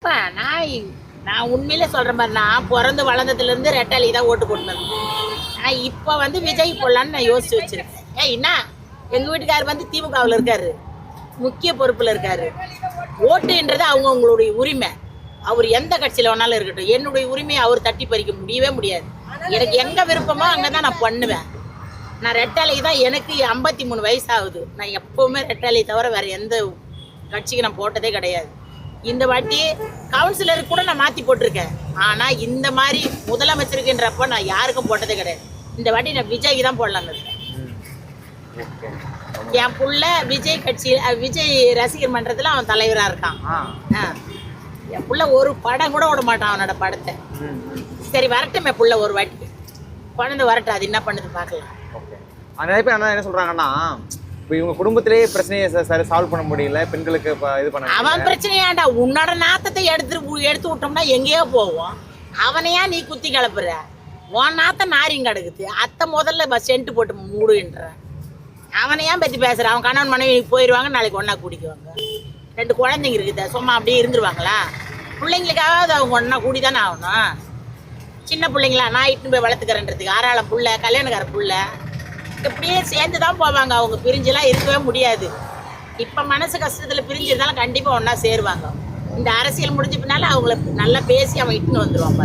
எப்ப நான் நான் உண்மையில சொல்ற மாதிரி நான் பிறந்து வளர்ந்ததுல இருந்து ரெட்டாளி தான் ஓட்டு போட்டுனது. ஆனால் இப்போ வந்து விஜய் போடலான்னு நான் யோசிச்சு வச்சிருக்கேன். என்ன எங்கள் வீட்டுக்காரர் வந்து திமுகவில் இருக்காரு, முக்கிய பொறுப்பில் இருக்காரு. ஓட்டுன்றது அவங்களுடைய உரிமை. அவர் எந்த கட்சியில் வேணாலும் இருக்கட்டும், என்னுடைய உரிமையை அவர் தட்டி பறிக்க முடியவே முடியாது. எனக்கு எங்கே விருப்பமோ அங்கே தான் நான் பண்ணுவேன். நான் ரெட்டாளி தான். எனக்கு 53 வயசு ஆகுது. நான் எப்போவுமே ரெட்டாளி தவிர வேறு எந்த கட்சிக்கு நான் போட்டதே கிடையாது. இந்த வாட்டி கவுன்சிலருக்கு கூட நான் மாற்றி போட்டிருக்கேன். ஆனால் இந்த மாதிரி முதலமைச்சருக்குன்றப்ப நான் யாருக்கும் போட்டதே கிடையாது. இந்த வாட்டி நான் விஜய்க்கு தான் போடலான்னு இருக்கேன். என் புள்ள விஜய் கட்சி விஜய் ரசிகர் மன்றத்தில் அவன் தலைவராக இருக்கான். என் புள்ள ஒரு படம் கூட விட மாட்டான் அவனோட படத்தை. சரி வரட்டுமே புள்ள ஒரு வாட்டி குழந்தை வரட்டும், அது என்ன பண்ணுது பார்க்கலாம். நிறைய பேர் என்ன சொல்றாங்கன்னா, இப்போ இவங்க குடும்பத்திலேயே பிரச்சனையை சால்வ் பண்ண முடியல, பெண்களுக்கு இது பண்ண அவன் பிரச்சனையாண்டா. உன்னோட நாத்தத்தை எடுத்து விட்டோம்னா எங்கேயோ போவோம். அவனையா நீ குத்தி கிளப்புற? உன் நாத்த நாரிங்க கிடக்குது. அத்தை முதல்ல சென்ட் போட்டு மூடுன்ற அவனையா பற்றி பேசுற? அவன் கணவன் மனைவி போயிடுவாங்க, நாளைக்கு ஒன்றா குடிக்குவாங்க. 2 குழந்தைங்க இருக்குது, சும்மா அப்படியே இருந்துருவாங்களா? பிள்ளைங்களுக்காவது அவங்க ஒன்றா கூடி தானே ஆகணும். சின்ன பிள்ளைங்களா நான் இட்டுன்னு போய் வளர்த்துக்கிறேன்றதுக்கு ஆறாளம் புள்ள கல்யாணக்கார புள்ள இப்படியே சேர்ந்து தான் போவாங்க. அவங்க பிரிஞ்செல்லாம் இருக்கவே முடியாது. இப்போ மனசு கஷ்டத்தில் பிரிஞ்சு இருந்தாலும் கண்டிப்பாக ஒன்றா சேருவாங்க. இந்த அரசியல் முடிஞ்ச பின்னால அவங்கள நல்லா பேசி அவன் இட்டுன்னு வந்துடுவான்.